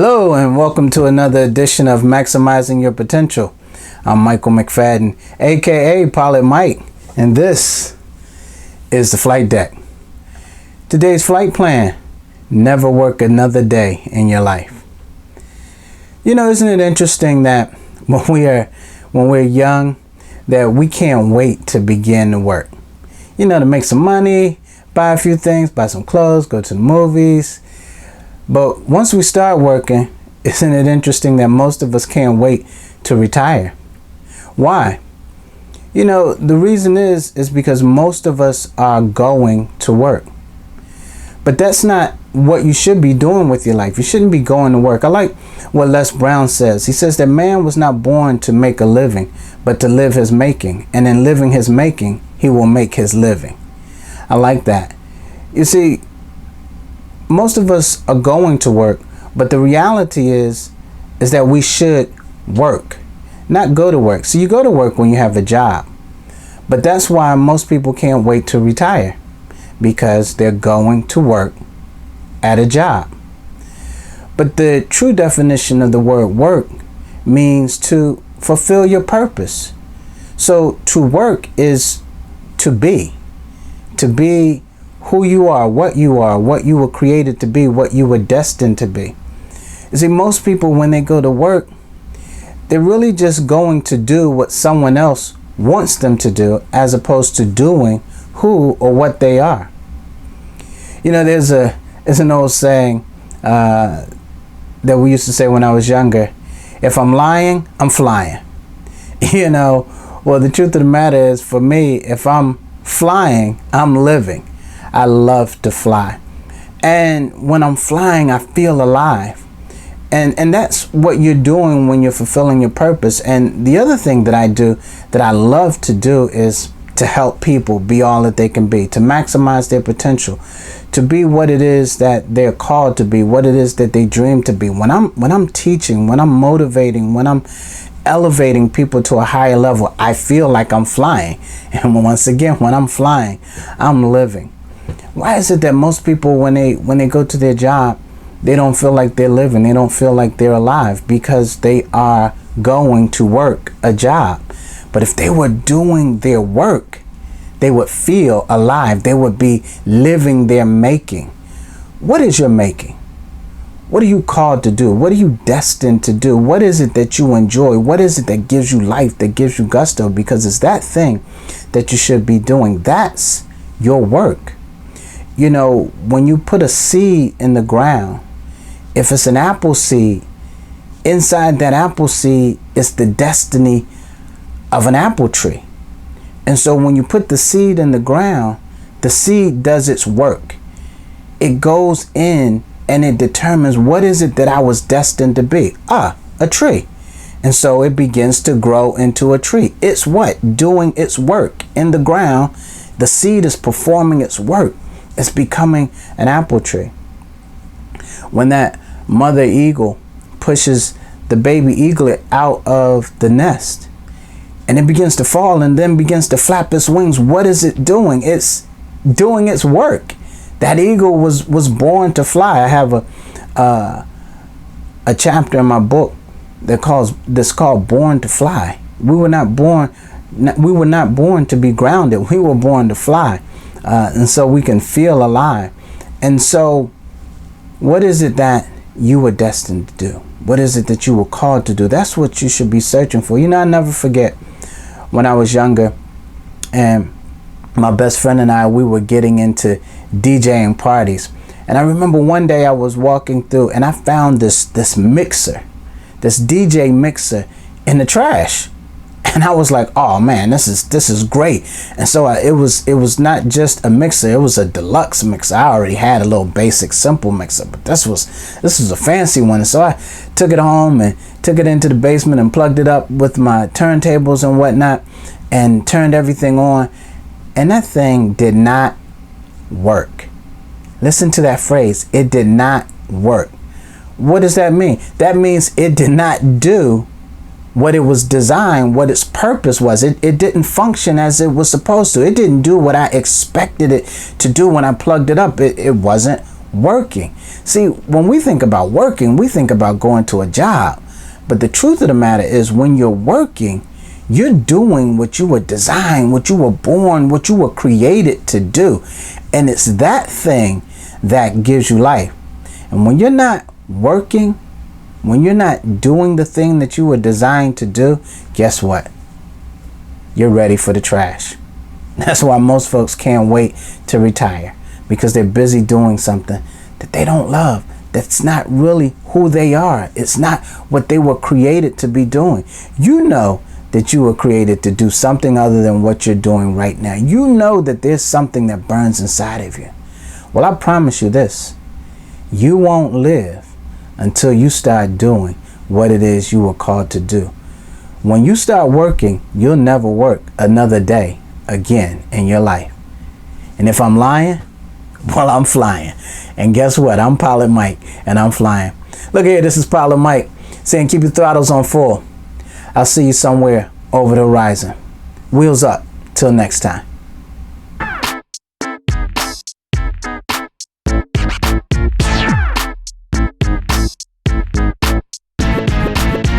Hello and welcome to another edition of Maximizing Your Potential. I'm Michael McFadden, aka Pilot Mike, and this is the flight deck. Today's flight plan: never work another day in your life. You know, isn't it interesting that when we're young, that we can't wait to begin to work? You know, to make some money, buy a few things, buy some clothes, go to the movies. But once we start working, isn't it interesting that most of us can't wait to retire? Why? You know, the reason is because most of us are going to work. But that's not what you should be doing with your life. You shouldn't be going to work. I like what Les Brown says. He says that man was not born to make a living, but to live his making. And in living his making, he will make his living. I like that. You see, most of us are going to work, but the reality is that we should work, not go to work. So you go to work when you have a job, but that's why most people can't wait to retire, because they're going to work at a job. But the true definition of the word work means to fulfill your purpose. So to work is to be who you are, what you were created to be, what you were destined to be. You see, most people, when they go to work, they're really just going to do what someone else wants them to do, as opposed to doing who or what they are. You know, there's an old saying that we used to say when I was younger: if I'm lying, I'm flying. You know, well, the truth of the matter is, for me, if I'm flying, I'm living. I love to fly, and when I'm flying, I feel alive, and that's what you're doing when you're fulfilling your purpose. And the other thing that I do, that I love to do, is to help people be all that they can be, to maximize their potential, to be what it is that they're called to be, what it is that they dream to be. When I'm teaching, when I'm motivating, when I'm elevating people to a higher level, I feel like I'm flying. And once again, when I'm flying, I'm living. Why is it that most people, when they go to their job, they don't feel like they're living? They don't feel like they're alive, because they are going to work a job. But if they were doing their work, they would feel alive. They would be living their making. What is your making? What are you called to do? What are you destined to do? What is it that you enjoy? What is it that gives you life, that gives you gusto? Because it's that thing that you should be doing. That's your work. You know, when you put a seed in the ground, if it's an apple seed, inside that apple seed is the destiny of an apple tree. And so when you put the seed in the ground, the seed does its work. It goes in and it determines, what is it that I was destined to be? A tree. And so it begins to grow into a tree. It's what? Doing its work in the ground. The seed is performing its work. It's becoming an apple tree. When that mother eagle pushes the baby eaglet out of the nest, and it begins to fall and then begins to flap its wings, what is it doing? It's doing its work. That eagle was born to fly. I have a chapter in my book that's called Born to Fly. We were not born to be grounded. We were born to fly. And so we can feel alive. And so what is it that you were destined to do? What is it that you were called to do? That's what you should be searching for. You know, I never forget when I was younger, and my best friend and I, we were getting into DJing parties. And I remember one day I was walking through and I found this mixer, this DJ mixer, in the trash. And I was like, oh man, this is great. And so it was not just a mixer, it was a deluxe mixer. I already had a little basic simple mixer, but this was a fancy one. So I took it home and took it into the basement and plugged it up with my turntables and whatnot, and turned everything on. And that thing did not work. Listen to that phrase. It did not work. What does that mean? That means it did not do what it was designed, what its purpose was. It didn't function as it was supposed to. It didn't do what I expected it to do when I plugged it up. It wasn't working. See, when we think about working, we think about going to a job. But the truth of the matter is, when you're working, you're doing what you were designed, what you were born, what you were created to do. And it's that thing that gives you life. And when you're not working, when you're not doing the thing that you were designed to do, guess what? You're ready for the trash. That's why most folks can't wait to retire, because they're busy doing something that they don't love. That's not really who they are. It's not what they were created to be doing. You know that you were created to do something other than what you're doing right now. You know that there's something that burns inside of you. Well, I promise you this. You won't live until you start doing what it is you were called to do. When you start working, you'll never work another day again in your life. And if I'm lying, well, I'm flying. And guess what? I'm Pilot Mike, and I'm flying. Look here, this is Pilot Mike saying keep your throttles on full. I'll see you somewhere over the horizon. Wheels up. Till next time.